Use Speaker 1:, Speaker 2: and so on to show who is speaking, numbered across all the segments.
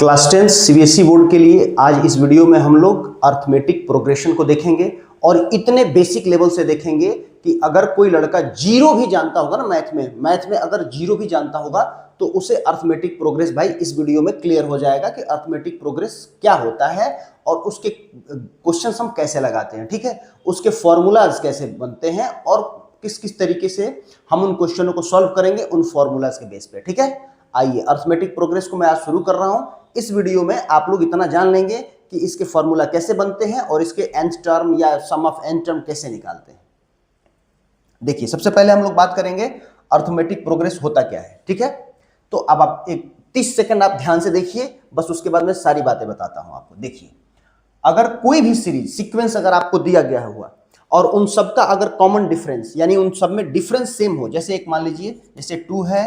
Speaker 1: Class 10 CBSE board के लिए आज इस वीडियो में हम लोग अर्थमेटिक प्रोग्रेशन को देखेंगे और इतने बेसिक लेवल से देखेंगे कि अगर कोई लड़का जीरो भी जानता होगा ना मैथ में अगर जीरो भी जानता होगा तो उसे अर्थमेटिक प्रोग्रेस भाई इस वीडियो में क्लियर हो जाएगा कि अर्थमेटिक प्रोग्रेस क्या होता है और उसके क्वेश्चंस हम कैसे लगाते हैं, ठीक है, उसके फॉर्मूलाज कैसे बनते हैं और किस किस तरीके से हम उन क्वेश्चनों को सॉल्व करेंगे उन फॉर्मूलाज के बेस पे, ठीक है। आइए अर्थमेटिक प्रोग्रेस को मैं आज शुरू कर रहा हूं। इस वीडियो में आप लोग इतना जान लेंगे कि इसके फॉर्मूला कैसे बनते हैं और इसके nth टर्म या सम ऑफ n टर्म कैसे निकालते हैं। देखिए सबसे पहले हम लोग बात करेंगे अर्थमेटिक प्रोग्रेस होता क्या है, ठीक है। तो अब आप एक 30 सेकंड आप ध्यान से देखिए, बस उसके बाद मैं सारी बातें बताता हूं आपको। देखिए अगर कोई भी सीरीज सीक्वेंस अगर आपको दिया गया हुआ और उन सबका अगर कॉमन डिफरेंस यानी उन सब में डिफरेंस सेम हो, जैसे एक मान लीजिए जैसे 2 है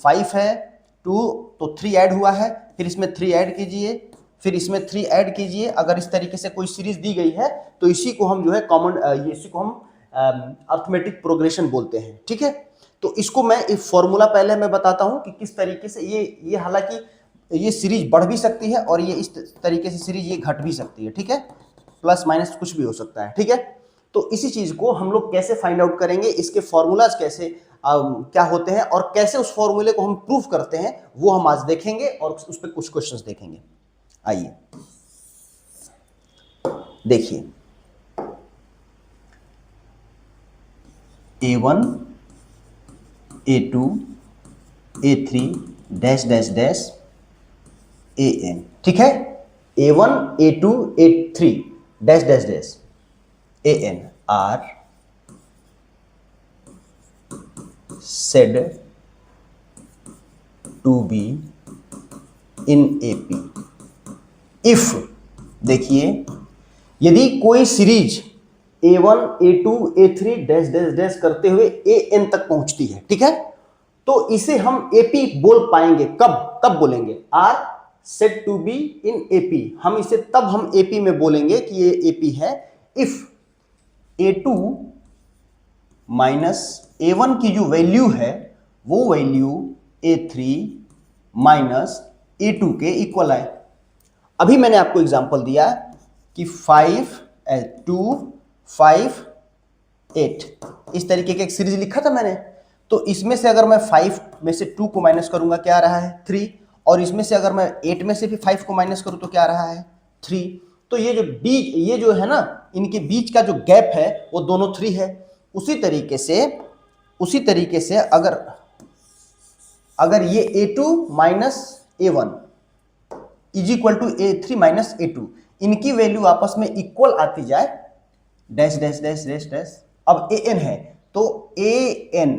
Speaker 1: 5 है 2 तो 3 ऐड हुआ है, फिर इसमें 3 ऐड कीजिए, फिर इसमें 3 ऐड कीजिए। अगर इस तरीके से कोई सीरीज दी गई है तो इसी को हम जो है कॉमन इसी को हम अर्थमेटिक प्रोग्रेशन बोलते हैं, ठीक है। तो इसको मैं एक फॉर्मूला पहले मैं बताता हूं कि किस तरीके से ये हालांकि ये सीरीज बढ़ भी सकती है और ये इस तरीके से सीरीज ये घट भी सकती है, ठीक है, प्लस माइनस कुछ भी हो सकता है, ठीक है। तो इसी चीज को हम लोग कैसे फाइंड आउट करेंगे, इसके फॉर्मूलाज कैसे क्या होते हैं और कैसे उस फॉर्मूले को हम प्रूफ करते हैं वो हम आज देखेंगे और उस पर कुछ क्वेश्चंस देखेंगे। आइए देखिए A1 A2 A3 dash dash dash AN, ठीक है। A1 A2 A3 dash dash dash AN are said to be in AP if, देखिए यदि कोई series A1 A2 A3 dash dash dash करते हुए AN तक पहुंचती है, ठीक है, तो इसे हम AP बोल पाएंगे। कब बोलेंगे? Are said to be in AP, हम इसे तब हम AP में बोलेंगे कि ये AP है इफ A2 माइनस A1 की जो वैल्यू है वो वैल्यू A3 माइनस A2 के इक्वल आए। अभी मैंने आपको एग्जांपल दिया कि 5 2 5 8 इस तरीके का एक सीरीज लिखा था मैंने। तो इसमें से अगर मैं 5 में से 2 को माइनस करूंगा क्या आ रहा है 3, और इसमें से अगर मैं 8 में से भी 5 को माइनस करूं तो क्या आ रहा है 3। तो ये जो है ना इनके बीच का जो गैप है वो दोनों 3 है। उसी तरीके से अगर ये A2 minus A1 is equal to A3 minus A2, इनकी वैल्यू आपस में इक्वल आती जाए dash dash dash dash dash, अब AN है तो AN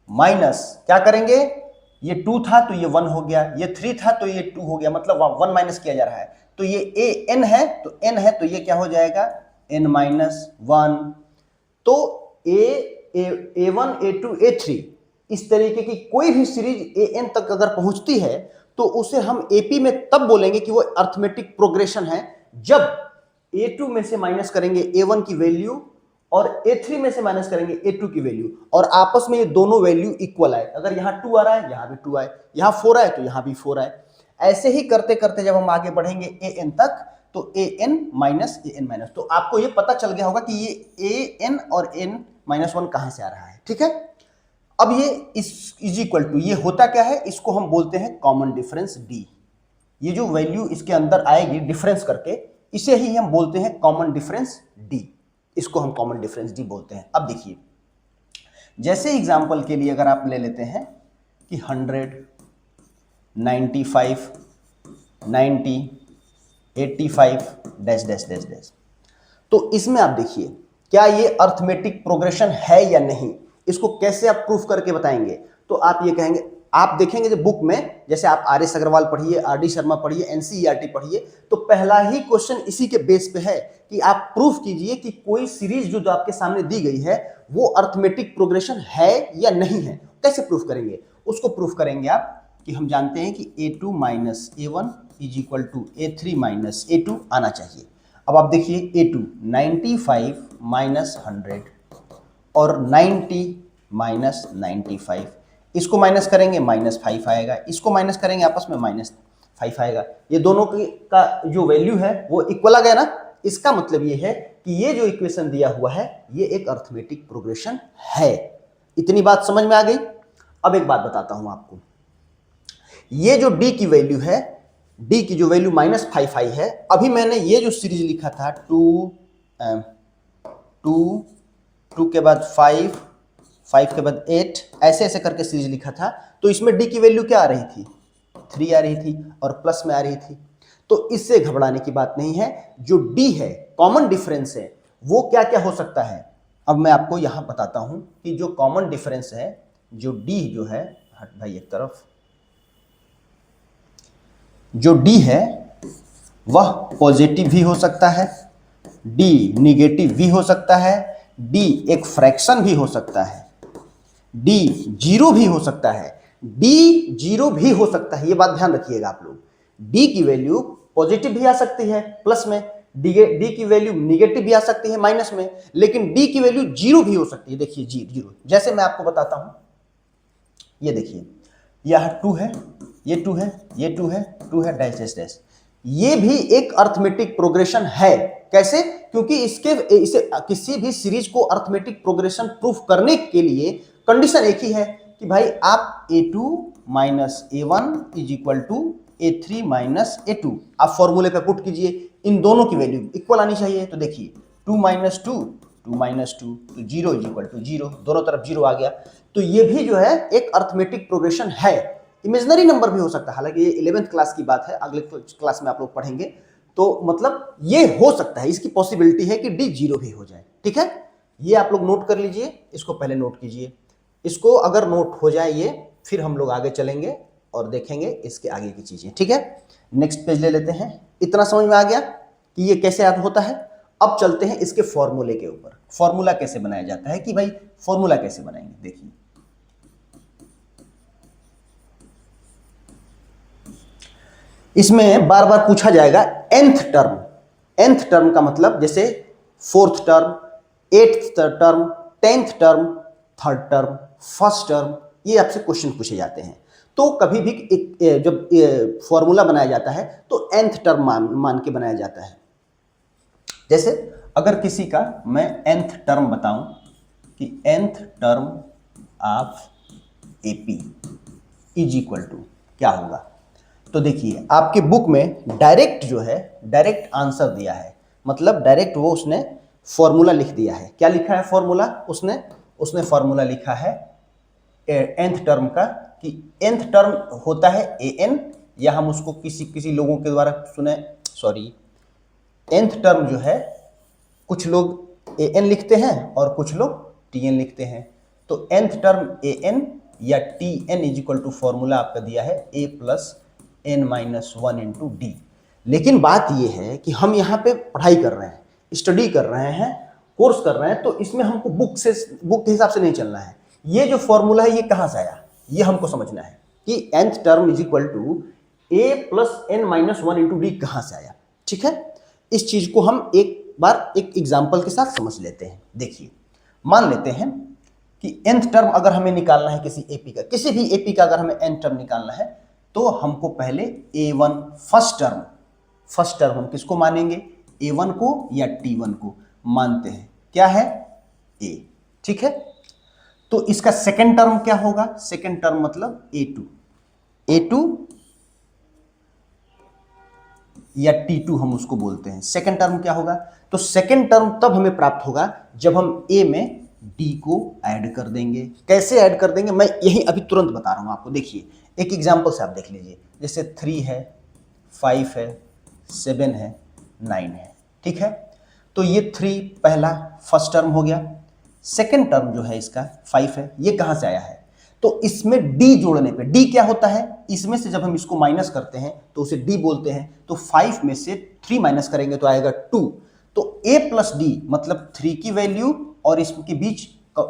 Speaker 1: माइनस क्या करेंगे, ये 2 था तो ये 1 हो गया, ये 3 था तो ये 2 हो गया, मतलब 1 माइनस किया जा रहा है। तो ये AN है तो N है तो ये क्या हो जाएगा N माइनस 1। तो A1 A2 A3 इस तरीके की कोई भी सीरीज AN तक अगर पहुंचती है तो उसे हम AP में तब बोलेंगे कि वो अर्थमेटिक प्रोग्रेशन है जब A2 में से माइनस करेंगे A1 की वैल्यू और A3 में से माइनस करेंगे A2 की वैल्यू और आपस में ये दोनों वैल्यू इक्वल आए। अगर यहाँ 2 आ रहा है यहाँ भी 2 आए, यहाँ 4 आए तो यहाँ भी 4 आए। ऐसे ही करते करते जब हम आगे बढ़ेंगे AN तक तो AN माइनस AN माइनस, तो आपको ये पता चल गया होगा कि ये AN और N माइनस 1 कहां से आ रहा है, ठीक है। अब ये इज इक्वल टू ये होता क्या है, इसको हम बोलते हैं कॉमन डिफरेंस D। ये जो वैल्यू इसके अंदर आएगी डिफरेंस करके इसे ही हम बोलते हैं कॉमन डिफरेंस D, इसको हम कॉमन डिफरेंस D बोलते हैं। अब देखिए जैसे एग्जांपल के लिए अगर आप ले लेते हैं कि 100 95 90 85 डैश डैश डैश डैश, तो इसमें आप देखिए क्या ये अर्थमेटिक प्रोग्रेशन है या नहीं, इसको कैसे आप प्रूफ करके बताएंगे। तो आप ये कहेंगे, आप देखेंगे जो बुक में जैसे आप RS अग्रवाल पढ़िए, RD शर्मा पढ़िए, NCERT पढ़िए, तो पहला ही क्वेश्चन इसी के बेस पे है कि आप प्रूफ कीजिए कि कोई सीरीज जो आपके सामने दी गई है वो अर्थमेटिक प्रोग्रेशन है या नहीं है। कैसे प्रूफ करेंगे, उसको प्रूफ करेंगे आप कि हम जानते हैं कि A2 minus A1 is equal to A3 minus A2 आना चाहिए। अब आप देखिए A2 95 माइनस 100 और 90 माइनस 95, इसको माइनस करेंगे -5 आएगा, इसको माइनस करेंगे आपस में 5 आएगा। ये दोनों का जो वैल्यू है वो इक्वल आ गया ना। इसका मतलब ये है कि ये जो इक्वेशन दिया हुआ है ये एक अर्थमेटिक प्रोग्रेशन है। इतनी बात समझ में आ गई। अब एक बात बताता हूं आपको, ये जो d की वैल्यू है, d की जो वैल्यू -5 आई है, अभी मैंने ये जो सीरीज लिखा था 2 के बाद 5 के बाद 8, ऐसे ऐसे करके सीरीज लिखा था, तो इसमें d की वैल्यू क्या आ रही थी, 3 आ रही थी और प्लस में आ रही थी। तो इससे घबराने की बात नहीं है। जो d है, कॉमन डिफरेंस है, वो क्या क्या हो सकता है। अब मैं आपको यहां बताता हूं कि जो कॉमन डिफरेंस है, जो d जो है, हट भाई एक तरफ, जो d है वह पॉजिटिव भी हो सकता है, d निगेटिव भी हो सकता है, d एक फ्रैक्शन भी हो सकता है, d जीरो भी हो सकता है, d जीरो भी हो सकता है। ये बात ध्यान रखिएगा आप लोग। d की वैल्यू पॉजिटिव भी आ सकती है प्लस में, d की वैल्यू निगेटिव भी आ सकती है माइनस में, लेकिन d की वैल्यू जीरो भी हो सकती है। देखिए जीरो, जैसे मैं आपको बताता हूं, ये देखिए यह 2 है, ये 2 है, ये 2 है, 2 है, डैश डैश डैश। ये भी एक अर्थमेटिक प्रोग्रेशन है। कैसे? क्योंकि इसे किसी भी सीरीज को अर्थमेटिक प्रोग्रेशन प्रूफ करने के लिए कंडीशन एक ही है कि भाई आप a2 minus a1 is equal to a3 minus a2 आप फॉर्मूले पे पुट कीजिए। इन दोनों की वैल्यू इक्वल आनी चाहिए। तो देखिए 2 माइनस 2 तो 0 इज इक्वल टू 0, दोनों तरफ 0 आ गया। तो ये भी जो है एक अर्थमेटिक प्रोग्रेशन है। इमेजिनरी नंबर भी हो सकता है, हालांकि ये 11th क्लास की बात है, अगले क्लास में आप लोग पढ़ेंगे। तो मतलब ये हो सकता है, इसकी पॉसिबिलिटी है कि d जीरो भी हो जाए। ठीक है, ये आप लोग नोट कर लीजिए, इसको पहले नोट कीजिए। इसको अगर नोट हो जाए ये, फिर हम लोग आगे चलेंगे और देखेंगे इसके आगे की चीजें। ठीक है, नेक्स्ट पेज ले लेते हैं। इतना समझ में आ गया कि ये कैसे याद होता है। अब चलते हैं इसके फॉर्मूले के ऊपर। फॉर्मूला कैसे बनाया जाता है कि भाई फॉर्मूला कैसे बनाएंगे। देखिए इसमें बार बार पूछा जाएगा nth टर्म। nth टर्म का मतलब जैसे 4th term, 8th term, 10th term, 3rd term, 1st term, ये आपसे क्वेश्चन पूछे जाते हैं। तो कभी भी जब फॉर्मूला बनाया जाता है तो nth टर्म मान के बनाया जाता है। जैसे अगर किसी का मैं nth टर्म बताऊं कि nth term of AP is equal to क्या होगा, तो देखिए आपके बुक में डायरेक्ट जो है, डायरेक्ट आंसर दिया है, मतलब डायरेक्ट वो उसने फॉर्मूला लिख दिया है। क्या लिखा है फॉर्मूला, उसने फॉर्मूला लिखा है nth टर्म का कि nth टर्म होता है an, या हम उसको किसी लोगों के द्वारा सुने, सॉरी, nth टर्म जो है कुछ लोग an लिखते हैं और कुछ लोग tn लिखते हैं। तो nth टर्म an या tn is equal to formula आपका दिया है a plus n minus 1 into d. लेकिन बात यह है कि हम यहाँ पे पढ़ाई कर रहे हैं, स्टडी कर रहे हैं, कोर्स कर रहे हैं, तो इसमें हमको बुक के हिसाब से नहीं चलना है। ये जो फॉर्मूला है ये कहाँ से आया, ये हमको समझना है कि nth term is equal to a plus n minus 1 into d कहाँ से आया। ठीक है, इस चीज को हम एक बार एक एग्जाम्पल के साथ समझ लेते हैं। देखिए मान लेते हैं कि nth टर्म अगर हमें निकालना है किसी एपी का, किसी भी एपी का अगर हमें n टर्म निकालना है, तो हमको पहले a1 फर्स्ट टर्म हम किसको मानेंगे, a1 को या t1 को मानते हैं, क्या है a। ठीक है, तो इसका सेकंड टर्म क्या होगा, सेकंड टर्म मतलब a2 या t2 हम उसको बोलते हैं। सेकंड टर्म क्या होगा, तो सेकंड टर्म तब हमें प्राप्त होगा जब हम a में d को ऐड कर देंगे। कैसे ऐड कर देंगे मैं यही अभी तुरंत बता रहा हूं आपको। देखिए एक एग्जांपल से आप देख लीजिए, जैसे 3 है, 5 है, 7 है, 9 है। ठीक है, तो ये 3 पहला फर्स्ट टर्म हो गया। सेकंड टर्म जो है इसका 5 है, ये कहां से आया है, तो इसमें d जोड़ने पे, d क्या होता है, इसमें से जब हम इसको माइनस करते हैं तो उसे d बोलते हैं। तो 5 में से 3 माइनस करेंगे तो आएगा 2। तो a प्लस डी मतलब 3 की वैल्यू और इसके बीच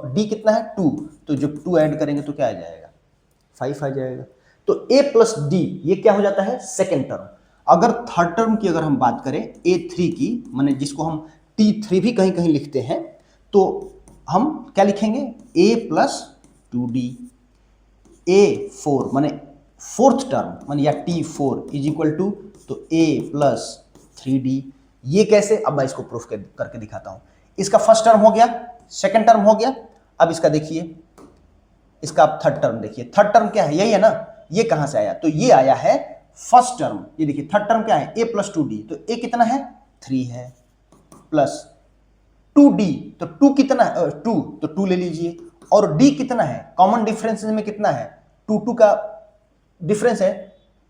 Speaker 1: d कितना है 2, तो जब 2 ऐड करेंगे तो क्या आ जाएगा 5 आ जाएगा। तो a प्लस डी ये क्या हो जाता है सेकेंड टर्म। अगर थर्ड टर्म की अगर हम बात करें a3 की, माने जिसको हम t3 भी कहीं कहीं लिखते हैं, तो हम क्या लिखेंगे a प्लस 2d, a4 माने फोर्थ टर्म मान या T4 इज इक्वल टू तो a प्लस 3d। ये कैसे, अब मैं इसको प्रूफ करके दिखाता हूं। इसका फर्स्ट टर्म हो गया, सेकंड टर्म हो गया, अब इसका देखिए, इसका आप थर्ड टर्म देखिए। थर्ड टर्म क्या है, यही है ना, ये कहां से आया, तो ये आया है फर्स्ट टर्म। ये देखिए थर्ड टर्म क्या है, a प्लस 2d, तो a कितना है 3 है, प्लस 2d, तो 2 कितना है 2, तो 2 ले लीजिए, और d कितना है, कॉमन डिफरेंस में कितना है 2 का डिफरेंस है,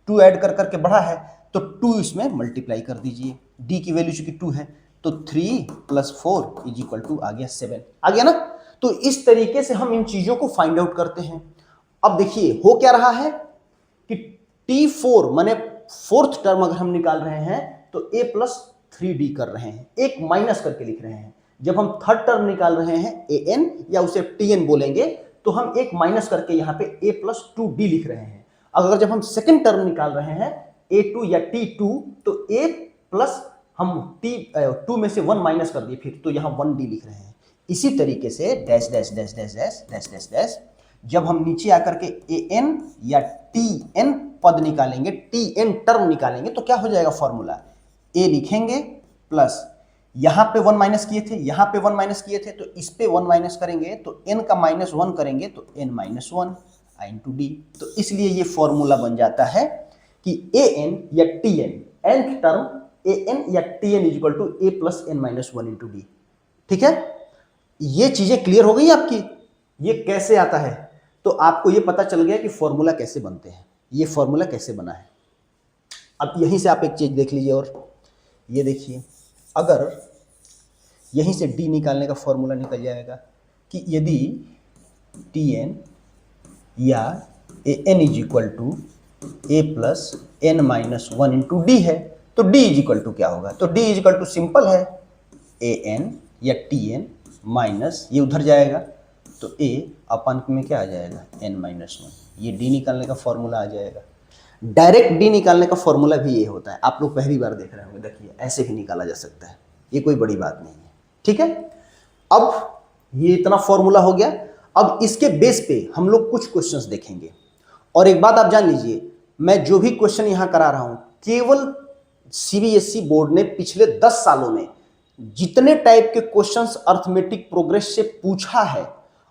Speaker 1: 2 ऐड कर करके बढ़ा है, तो 2 इसमें मल्टीप्लाई कर दीजिए, d की वैल्यू चूंकि 2 है, तो 3 प्लस 4 इज इक्वल टू आ गया 7, आ गया ना। तो इस तरीके से हम इन चीजों को फाइंड आउट करते हैं। अब देखिए हो क्या रहा है कि T4 माने फोर्थ टर्म अगर हम निकाल रहे हैं तो a प्लस 3d कर रहे हैं, एक माइनस करके लिख रहे हैं। जब हम थर्ड टर्म निकाल रहे हैं an या उसे tn बोलेंगे, तो हम एक माइनस करके यहां पे a प्लस 2d लिख रहे हैं। अगर जब हम सेकंड टर्म निकाल रहे हैं a2 या T2, तो a प्लस हम T2 में से 1 माइनस कर दिए फिर, तो यहां 1d लिख रहे हैं। इसी तरीके से dash dash dash dash dash dash dash dash, जब हम नीचे आकर के an या tn पद निकालेंगे, tn टर्म निकालेंगे, तो क्या हो जाएगा फॉर्मूला, a लिखेंगे प्लस यहां पे 1 माइनस किए थे, यहां पे 1 माइनस किए थे, तो इस पे 1 माइनस करेंगे, तो n का -1 करेंगे तो n - 1 i × d। तो इसलिए ये फॉर्मूला बन जाता है कि an या tn, nth टर्म an या tn is equal to a plus n - 1 × d। ठीक है, ये चीजें क्लियर हो गई आपकी, ये कैसे आता है, तो आपको ये पता चल गया कि फॉर्मूला कैसे बनते हैं, ये फॉर्मूला कैसे बना है। अब यहीं से आप एक चीज देख लीजिए, और ये देखिए, अगर यहीं से d निकालने का फॉर्मूला निकल जाएगा कि यदि tn या an is equal to a plus n - 1 × d है, तो d इज इक्वल टू क्या होगा, तो d is equal to simple है an या tn माइनस ये उधर जाएगा, तो a अपन में क्या आ जाएगा n - 1, ये d निकालने का फॉर्मूला आ जाएगा। डायरेक्ट d निकालने का फॉर्मूला भी ये होता है, आप लोग पहली बार देख रहे होंगे, देखिए ऐसे भी निकाला जा सकता है, ये कोई बड़ी बात नहीं है। ठीक है, अब ये इतना फॉर्मूला हो गया। अब इसके बेस पे हम लोग कुछ क्वेश्चंस देखेंगे, और एक बात आप जान लीजिए, मैं जो भी क्वेश्चन यहां करा रहा हूं, केवल सीबीएसई बोर्ड ने पिछले 10 सालों में जितने टाइप के क्वेश्चंस अर्थमेटिक प्रोग्रेस से पूछा है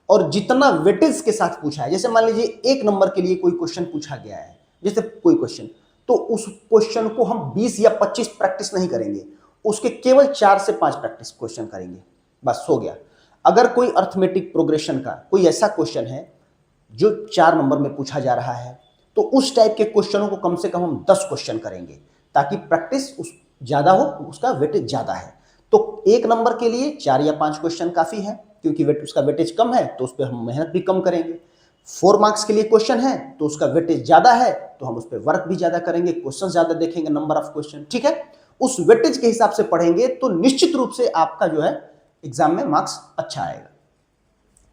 Speaker 1: और जितना वेटेज के साथ पूछा है, जैसे मान लीजिए 1 नंबर के लिए कोई क्वेश्चन पूछा गया है, जैसे कोई क्वेश्चन, तो उस क्वेश्चन को हम 20 या 25 प्रैक्टिस नहीं करेंगे, उसके केवल 4 से 5 प्रैक्टिस क्वेश्चन करेंगे, बस हो गया। अगर कोई अर्थमेटिक प्रोग्रेशन का कोई ऐसा क्वेश्चन है जो 4 नंबर में पूछा जा रहा है, तो उस टाइप के क्वेश्चनों को कम से कम हम 10 क्वेश्चन करेंगे, ताकि प्रैक्टिस उस ज्यादा हो, उसका वेटेज ज्यादा है। तो 1 नंबर के लिए 4 या 5 क्वेश्चन काफी है, क्योंकि उसका वेटेज कम है, तो उस पर हम मेहनत भी कम करेंगे। 4 मार्क्स के लिए क्वेश्चन है, तो उसका वेटेज ज्यादा है, तो हम उस पर वर्क भी ज्यादा करेंगे, क्वेश्चन ज्यादा देखेंगे, नंबर ऑफ क्वेश्चन। ठीक है, उस वेटेज के हिसाब से पढ़ेंगे तो निश्चित रूप से आपका जो है एग्जाम में मार्क्स अच्छा आएगा।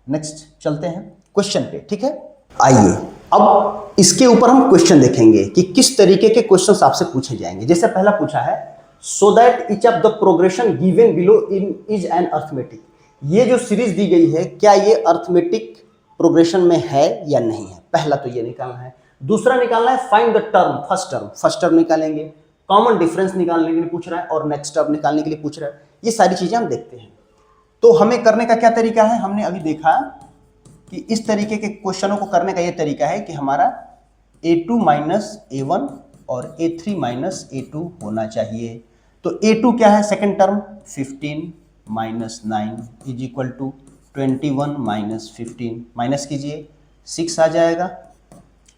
Speaker 1: नेक्स्ट चलते हैं क्वेश्चन पे। ठीक है, आइए अब इसके ऊपर हम क्वेश्चन देखेंगे कि किस तरीके के क्वेश्चन आपसे पूछे जाएंगे। जैसे पहला पूछा है, so that each of the progression given below in is an arithmetic. ये जो सीरीज दी गई है, क्या ये अर्थमेटिक प्रोग्रेशन में है या नहीं है, पहला तो ये निकालना है। दूसरा निकालना है find the term, first term निकालेंगे, कॉमन डिफरेंस निकालने के लिए पूछ रहा है, और नेक्स्ट टर्म निकालने के लिए पूछ रहा है। ये सारी चीजें हम देखते हैं। तो हमें करने का क्या तरीका है, हमने अभी देखा कि इस तरीके के क्वेश्चनों को करने का ये तरीका है कि हमारा a2 - a1 और a3 - a2 होना चाहिए। तो a2 क्या है, second term 15 - 9 is equal to 21 - 15, minus कीजिए 6 आ जाएगा,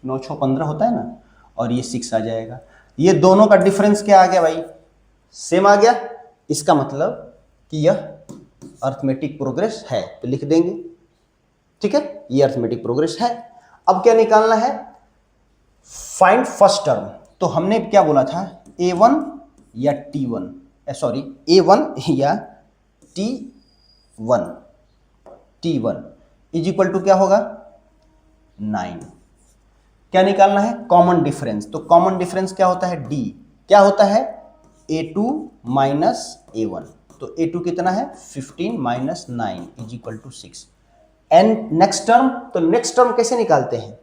Speaker 1: 9 6 15 होता है ना, और ये 6 आ जाएगा। ये दोनों का डिफरेंस क्या आ गया भाई, सेम आ गया। इसका मतलब कि यह अर्थमेटिक प्रोग्रेस है, तो लिख देंगे। ठीक है, ये अर्थमेटिक प्रोग्रेस है। अब क्या निकालना है, फाइंड फर्स्ट टर्म। तो हमने क्या बोला था, a1 या t1, सॉरी a1 या t1 इज इक्वल टू क्या होगा 9। क्या निकालना है, कॉमन डिफरेंस। तो कॉमन डिफरेंस क्या होता है, d क्या होता है a2 - a1। तो a2 कितना है 15 - 9 is equal to 6। And next term, तो नेक्स्ट टर्म कैसे निकालते हैं,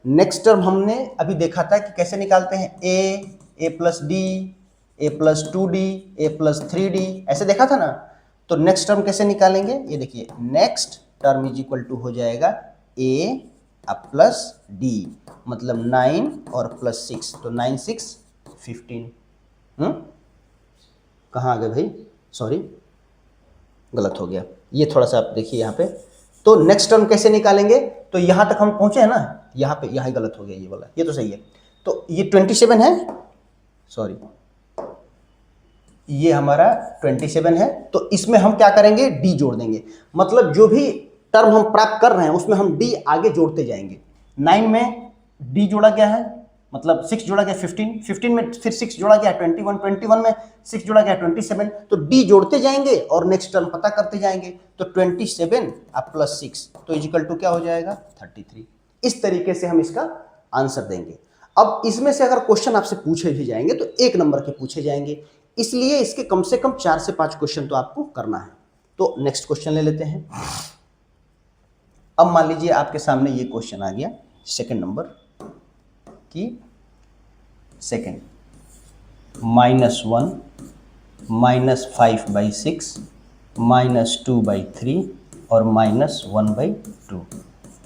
Speaker 1: नेक्स्ट टर्म हमने अभी देखा था कि कैसे निकालते हैं, ए प्लस डी, ए प्लस 2d, ए प्लस 3d, ऐसे देखा था ना। तो नेक्स्ट टर्म कैसे निकालेंगे, ये देखिए, next term is equal to हो जाएगा ए प्लस डी, मतलब 9 और प्लस 6, तो 9 6 15। कहाँ आ गए भाई, सॉरी गलत हो गया, ये थोड़ा सा आप देखिए यहाँ पे। तो नेक्स्ट टर्म कैसे निकालेंगे, तो यहाँ तक हम पहुँचे हैं ना, यहाँ पे यहाँ गलत हो गया ये वाला, ये तो सही है। तो ये 27 है, सॉरी ये हमारा 27 है। तो इसमें हम क्या करेंगे, डी जोड़ देंगे, मतलब जो भी टर्म हम प्राप्त कर रहे हैं उसमें हम डी आगे जोड़ते जाएंगे। 9 में डी जोड़ा गया है, मतलब 6 जोड़ा गया 15, 15 में फिर 6 जोड़ा गया 21, 21 में 6 जोड़ा गया 27, तो डी जोड़ते जाएंगे और नेक्स्ट टर्म पता करते जाएंगे। तो 27 अब प्लस 6 तो इजिकल टू क्या हो जाएगा, 33। इस तरीके से हम इसका आंसर देंगे। अब इसमें से अगर क्वेश्चन आपसे पूछे भी जाएंगे तो 1 नंबर के पूछे जाएंगे, इसलिए इसके कम से कम 4 से 5 क्वेश्चन तो आपको करना है। तो नेक्स्ट क्वेश्चन ले लेते हैं। अब मान लीजिए आपके सामने ये क्वेश्चन आ गया, सेकंड नंबर की सेकंड, -1 -5/6 -2/3 और -1/2,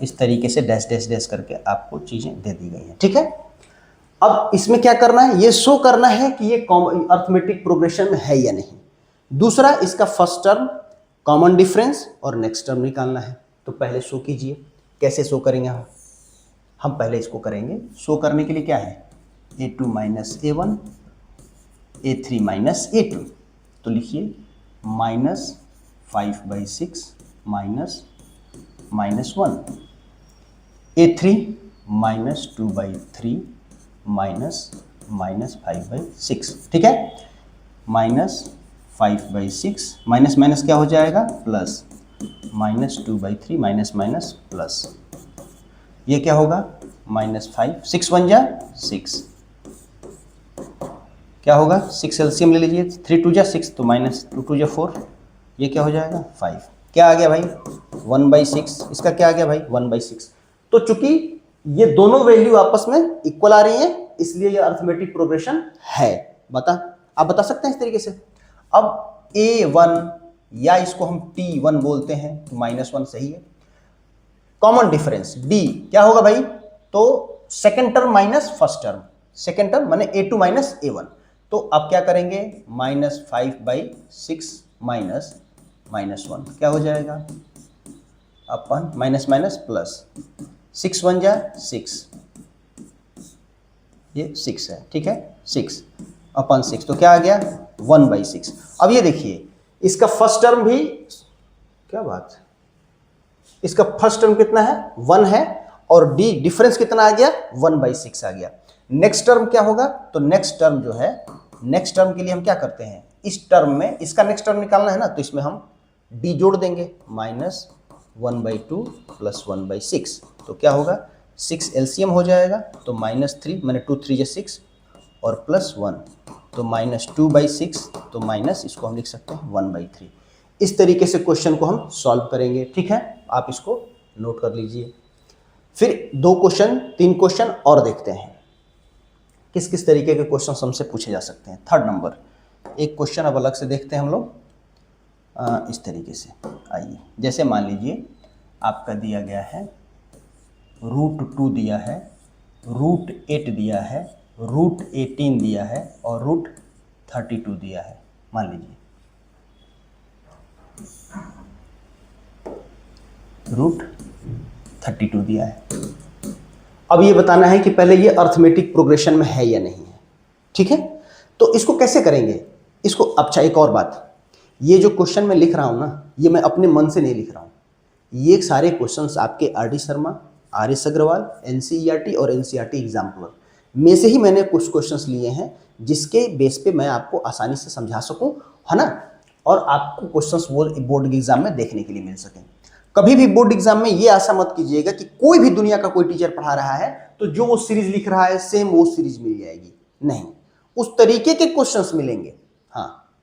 Speaker 1: इस तरीके से डैश डैश डैश करके आपको चीजें दे दी गई हैं, ठीक है। अब इसमें क्या करना है, ये शो करना है कि ये अर्थमेटिक प्रोग्रेशन में है या नहीं। दूसरा, इसका फर्स्ट टर्म, कॉमन डिफरेंस और नेक्स्ट टर्म निकालना है। तो पहले शो कीजिए, कैसे शो करेंगे हम पहले इसको करेंगे। शो करने के लिए क्या है, a2 minus a1, a3 minus a2, तो लिखिए -5/6 -1, a3 -2/3 -5/6, ठीक है। -5/6 माइनस माइनस क्या हो जाएगा, प्लस, -2/3 माइनस माइनस प्लस, ये क्या होगा, -5, 6 1 जा 6, क्या होगा, 6 एलसीएम ले लीजिए, 3 2 जा 6, तो -2 2 जा 4, ये क्या हो जाएगा 5, क्या आ गया भाई 1/6, इसका क्या आ गया भाई 1/6। तो चूंकि ये दोनों वैल्यू आपस में इक्वल आ रही हैं, इसलिए ये अर्थमेटिक प्रोग्रेशन है। आप बता सकते हैं इस तरीके से। अब a1 या इसको हम t1 बोलते हैं, तो -1 सही है। कॉमन डिफरेंस d क्या होगा भाई, तो second term minus first term, second term माने a2 माइनस a1। तो अब क्या करेंगे, -5/6 -1 क्या हो जाएगा, अपन माइनस माइनस प्लस, 6 1 जा 6, ये 6 है, ठीक है, 6/6, तो क्या आ गया 1/6। अब ये देखिए, इसका फर्स्ट टर्म भी, क्या बात, इसका फर्स्ट टर्म कितना है 1 है, और डी डिफरेंस कितना आ गया 1/6 आ गया। नेक्स्ट टर्म क्या होगा, तो नेक्स्ट टर्म जो है, नेक्स्ट टर्म के लिए हम क्या करते हैं, इस टर्म में इसका नेक्स्ट टर्म निकालना है ना, तो इसमें हम डी जोड़ देंगे, -1/2 + 1/6, तो क्या होगा 6 एलसीएम हो जाएगा, तो -3 मैंने 2 3 जा 6 और +1, तो -2/6, तो माइनस इसको हम लिख सकते हैं 1/3। इस तरीके से क्वेश्चन को हम सॉल्व करेंगे, ठीक है, आप इसको नोट कर लीजिए। फिर 2 क्वेश्चन 3 क्वेश्चन और देखते हैं, किस किस तरीके के क्वेश्चन हमसे पूछे जा सकते हैं। थर्ड नंबर, एक क्वेश्चन अब अलग से देखते हैं हम लोग, इस तरीके से। आइए, जैसे मान लीजिए आपका दिया गया है √2 दिया है, √8 दिया है, √18 दिया है और √32 दिया है। मान लीजिए √32 दिया है। अब ये बताना है कि पहले ये अर्थमेटिक प्रोग्रेशन में है या नहीं है, ठीक है। तो इसको कैसे करेंगे, इसको, अच्छा एक और बात, ये जो क्वेश्चन मैं लिख रहा हूँ ना, ये मैं अपने मन से नहीं लिख रहा हूँ, ये सारे क्वेश्चंस आपके RD. Sharma, RS. Agarwal, NCERT और एनसीईआरटी एग्जाम्पलर में से ही मैंने कुछ क्वेश्चंस लिए हैं, जिसके बेस पे मैं आपको आसानी से समझा सकूं, है ना, और आपको क्वेश्चंस वो बोर्ड के एग्जाम में देखने के लिए मिल सकें। कभी भी बोर्ड एग्जाम में ये आशा मत कीजिएगा कि कोई भी दुनिया का कोई टीचर पढ़ा रहा है तो जो वो सीरीज लिख रहा है सेम वो सीरीज मिल जाएगी, नहीं, उस तरीके के क्वेश्चंस मिलेंगे। हाँ,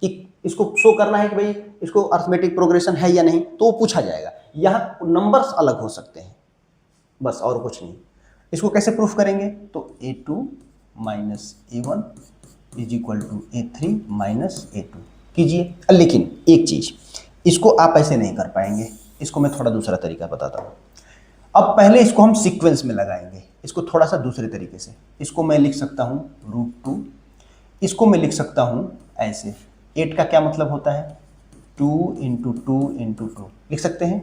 Speaker 1: कि इसको शो करना है कि भाई इसको अर्थमेटिक प्रोग्रेशन है या नहीं, तो वो पूछा जाएगा। यहाँ नंबर्स अलग हो सकते हैं, बस और कुछ नहीं। इसको कैसे प्रूफ करेंगे? तो A2 minus A1 is equal to A3 minus A2 कीजिए। लेकिन एक चीज, इसको आप ऐसे नहीं कर पाएंगे, इसको मैं थोड़ा दूसरा तरीका बताता हूँ। अब पहले इसको हम सीक्वेंस में लगाएंगे, इसको थोड़ा सा दूसरे तरीके से। इसको मैं लिख सकता हूँ √2, इसको मैं लिख सकता हूँ ऐसे। 8 का क्या मतलब होता है? 2 इंटू 2 इंटू 2 लिख सकते हैं।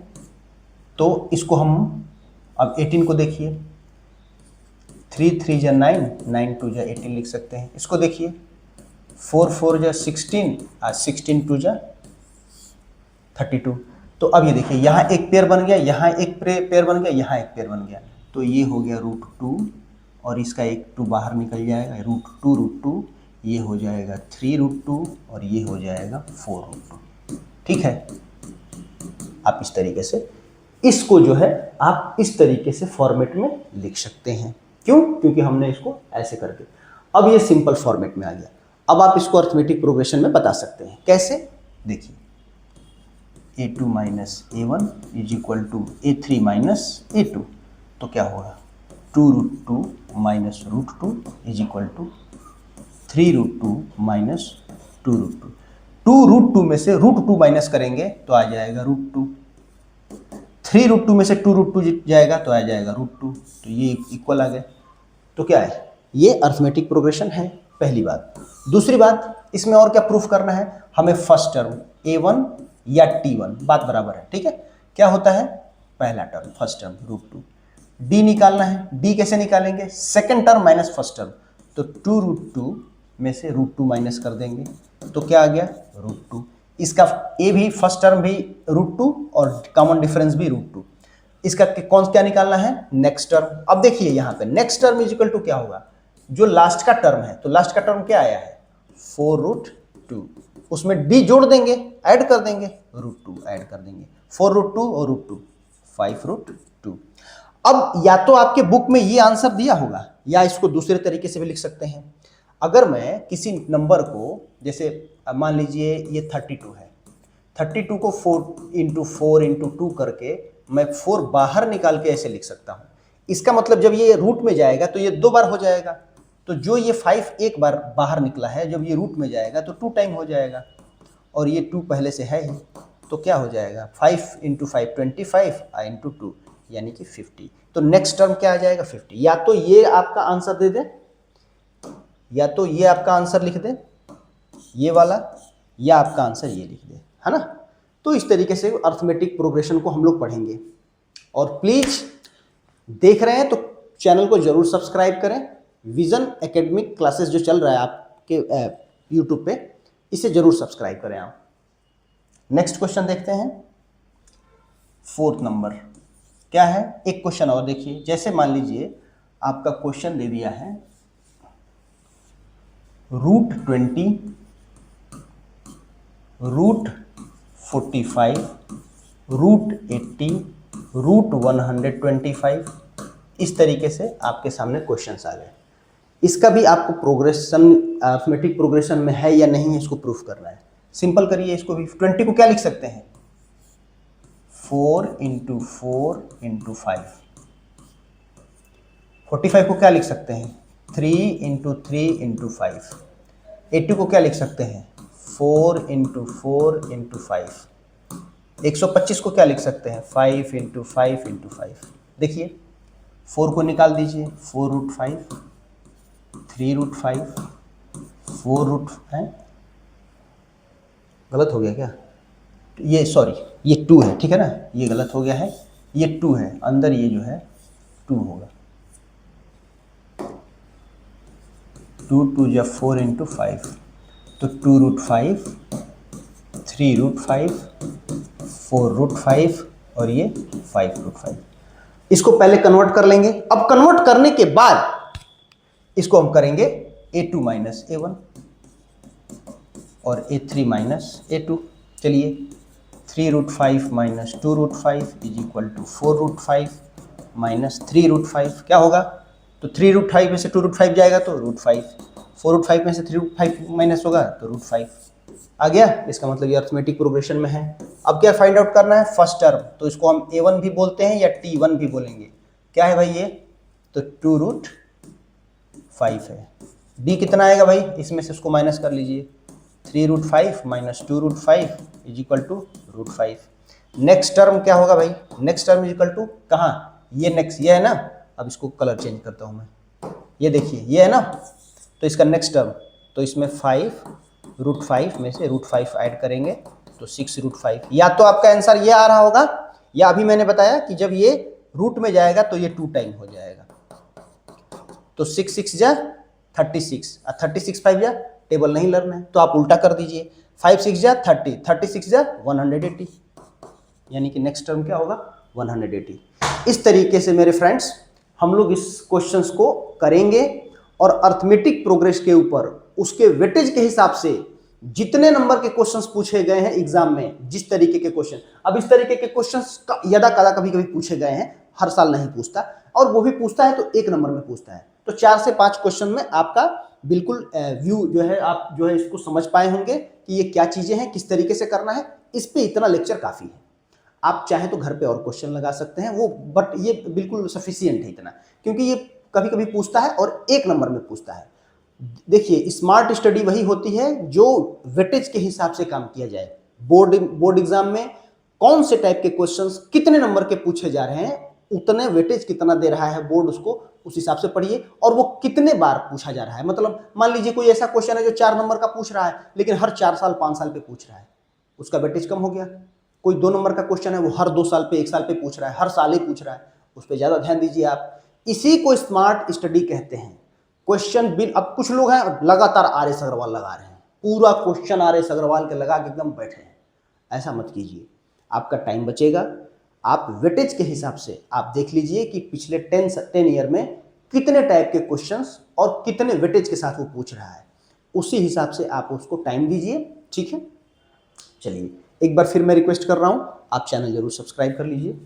Speaker 1: तो इसको हम अब 18 को देखिए, 3 3 जा 9, 9 2 जा 18 लिख सकते हैं। इसको देखिए 4 4 जा 16 और 16 2 जा 32। तो अब ये देखिए, यहाँ एक पेयर बन गया, यहाँ एक पेयर बन गया, यहाँ एक पेयर बन गया। तो ये हो गया √2 और इसका एक 2 बाहर निकल जाएगा, √2 ये हो जाएगा 3√2 और ये हो जाएगा 4√2। ठीक है, आप इस तरीके से इसको जो है आप इस तरीके से फॉर्मेट में लिख सकते हैं। क्यों? क्योंकि हमने इसको ऐसे करके, अब ये सिंपल फॉर्मेट में आ गया। अब आप इसको अर्थमेटिक प्रोग्रेशन में बता सकते हैं। कैसे? देखिए, A2 minus A1 is equal to A3 minus A2। तो क्या होगा? 2√2 minus √2 is equal to 3√2 minus 2√2। 2√2 में से √2 माइनस करेंगे तो आ जाएगा √2। 3√2 में से 2√2 जाएगा तो आ जाएगा √2। तो ये इक्वल आ गए। तो क्या है? ये अर्थमेटिक प्रोग्रेशन है, पहली बात। दूसरी बात, इसमें और क्या प्रूफ करना है? हमें फर्स्ट टर्म A1 या T1 बात बराबर है। ठीक है, क्या होता है? पहला टर्म फर्स्ट टर्म √2, D निकालना है। D कैसे निकालेंगे? Second term minus first term. तो 2√2 में से √2 माइनस कर देंगे तो क्या आ गया? √2। इसका A भी फर्स्ट टर्म भी √2 और कॉमन डिफरेंस भी √2। इसका कौन क्या निकालना है? Next term. अब देखिए यहाँ पे next term is equal to क्या होगा? जो लास्ट का टर्म है, तो लास्ट का टर्म क्या आया है? 4√2। उसमें D जोड़ देंगे, ऐड कर देंगे, √2 ऐड कर देंगे, 4√2 और √2 5√2। अब या तो आपके बुक में ये आंसर दिया होगा या इसको दूसरे तरीके से भी लिख सकते हैं। अगर मैं किसी नंबर को, जैसे मान लीजिए ये 32 है, 32 को 4 इंटू 4 इंटू 2 करके मैं 4 बाहर निकाल के ऐसे लिख सकता हूँ। इसका मतलब जब ये रूट में जाएगा तो ये 2 बार हो जाएगा। तो जो ये 5 एक बार बाहर निकला है, जब ये रूट में जाएगा तो 2 टाइम हो जाएगा, और ये 2 पहले से है ही। तो क्या हो जाएगा? 5 इंटू 5 25 इंटू 2 यानी कि 50। तो नेक्स्ट टर्म क्या आ जाएगा? 50। या तो ये आपका आंसर दे दे, या तो ये आपका आंसर लिख दे ये वाला, या आपका आंसर ये लिख दे, है ना। तो इस तरीके से अर्थमेटिक प्रोग्रेशन को हम लोग पढ़ेंगे। और प्लीज देख रहे हैं तो चैनल को जरूर सब्सक्राइब करें। विजन एकेडमिक क्लासेस जो चल रहा है आपके यूट्यूब पे, इसे जरूर सब्सक्राइब करें आप। नेक्स्ट क्वेश्चन देखते हैं, 4th नंबर क्या है? एक क्वेश्चन और देखिए। जैसे मान लीजिए आपका क्वेश्चन दे दिया है √20, √45, √80, √125, इस तरीके से आपके सामने क्वेश्चंस आ गए। इसका भी आपको प्रोग्रेशन अर्थमेटिक प्रोग्रेशन में है या नहीं है, इसको प्रूफ करना है। सिंपल करिए इसको भी। 20 को क्या लिख सकते हैं? 4 इंटू 4 इंटू 5। 45 को क्या लिख सकते हैं? 3 इंटू 3 इंटू 5। 80 को क्या लिख सकते हैं? 4 इंटू 4 इंटू 5। 125 को क्या लिख सकते हैं? 5 इंटू 5 इंटू 5। देखिए 4 को निकाल दीजिए, 4√5, 3√5, 4 है, गलत हो गया क्या? ये सॉरी, ये 2 है, ठीक है ना, ये गलत हो गया है, ये 2 है, अंदर ये जो है 2 होगा। 2 2 या 4 इंटू 5, तो 2√5, 3√5, 4√5 और ये 5√5। इसको पहले कन्वर्ट कर लेंगे। अब कन्वर्ट करने के बाद इसको हम करेंगे A2 माइनस A1 और A3 माइनस A2। चलिए 3√5 minus 2√5 is equal to 4√5 minus 3√5। क्या होगा? तो 3√5 में से 2√5 जाएगा तो √5, 4√5 में से 3√5 माइनस होगा तो √5 आ गया। इसका मतलब ये अर्थमेटिक प्रोग्रेशन में है। अब क्या फाइंड आउट करना है? First term. तो इसको हम A1 भी बोलते हैं या T1 भी बोलेंगे। क्या है भाई ये? तो 2√5 है। डी कितना आएगा भाई, इसमें से उसको माइनस कर लीजिए, 3√5 minus 2√5 is equal to √5। Next term क्या होगा भाई, next term is equal to कहाँ, ये नेक्स्ट ये है ना, अब इसको कलर चेंज करता हूँ मैं, ये देखिए ये है ना, तो इसका नेक्स्ट टर्म, तो इसमें 5√5 में से √5 ऐड करेंगे तो 6√5। या तो आपका आंसर ये आ रहा होगा, या अभी मैंने बताया कि जब ये रूट में जाएगा तो ये 2 टाइम हो जाएगा, तो 6 6 जा 36 और 36 5 जा, टेबल नहीं लर्न है तो आप उल्टा कर दीजिए, 5 6 जा 30, 36 जा 180, यानी कि नेक्स्ट टर्म क्या होगा 180। इस तरीके से मेरे फ्रेंड्स हम लोग इस क्वेश्चंस को करेंगे और अर्थमेटिक प्रोग्रेस के ऊपर उसके वेटेज के हिसाब से जितने नंबर के क्वेश्चंस पूछे गए हैं एग्जाम में, जिस तरीके के क्वेश्चन, अब इस तरीके के क्वेश्चंस का यदा कदा कभी कभी पूछे गए हैं, हर साल नहीं पूछता, और वो भी पूछता है तो 1 नंबर में पूछता है, तो 4 से 5 क्वेश्चन में आपका बिल्कुल व्यू जो है, आप जो है इसको समझ पाए होंगे कि ये क्या चीजें हैं, किस तरीके से करना है। इस पे इतना लेक्चर काफी है, आप चाहें तो घर पे और क्वेश्चन लगा सकते हैं वो, बट ये बिल्कुल सफिशियंट है इतना, क्योंकि ये कभी कभी पूछता है और 1 नंबर में पूछता है। देखिए स्मार्ट स्टडी वही होती है जो वेटेज के हिसाब से काम किया जाए। बोर्ड एग्जाम में कौन से टाइप के क्वेश्चंस कितने नंबर के पूछे जा रहे हैं, उतने वेटेज कितना दे रहा है बोर्ड, उसको उस हिसाब से पढ़िए, और वो कितने बार पूछा जा रहा है। मतलब मान लीजिए कोई ऐसा क्वेश्चन है जो 4 नंबर का पूछ रहा है लेकिन हर 4 साल 5 साल पे पूछ रहा है, उसका वेटेज कम हो गया। कोई 2 नंबर का क्वेश्चन है वो हर 2 साल पे 1 साल पे पूछ रहा है, हर साल ही पूछ रहा है, उस पर ज्यादा ध्यान दीजिए आप। इसी को स्मार्ट स्टडी कहते हैं। क्वेश्चन बिन, अब कुछ लोग हैं लगातार आर एस अग्रवाल लगा रहे हैं, पूरा क्वेश्चन आर एस अग्रवाल के लगा के एकदम बैठे हैं, ऐसा मत कीजिए, आपका टाइम बचेगा। आप वेटेज के हिसाब से आप देख लीजिए कि पिछले 10 ईयर में कितने टाइप के क्वेश्चंस और कितने वेटेज के साथ वो पूछ रहा है, उसी हिसाब से आप उसको टाइम दीजिए, ठीक है। चलिए एक बार फिर मैं रिक्वेस्ट कर रहा हूं, आप चैनल जरूर सब्सक्राइब कर लीजिए।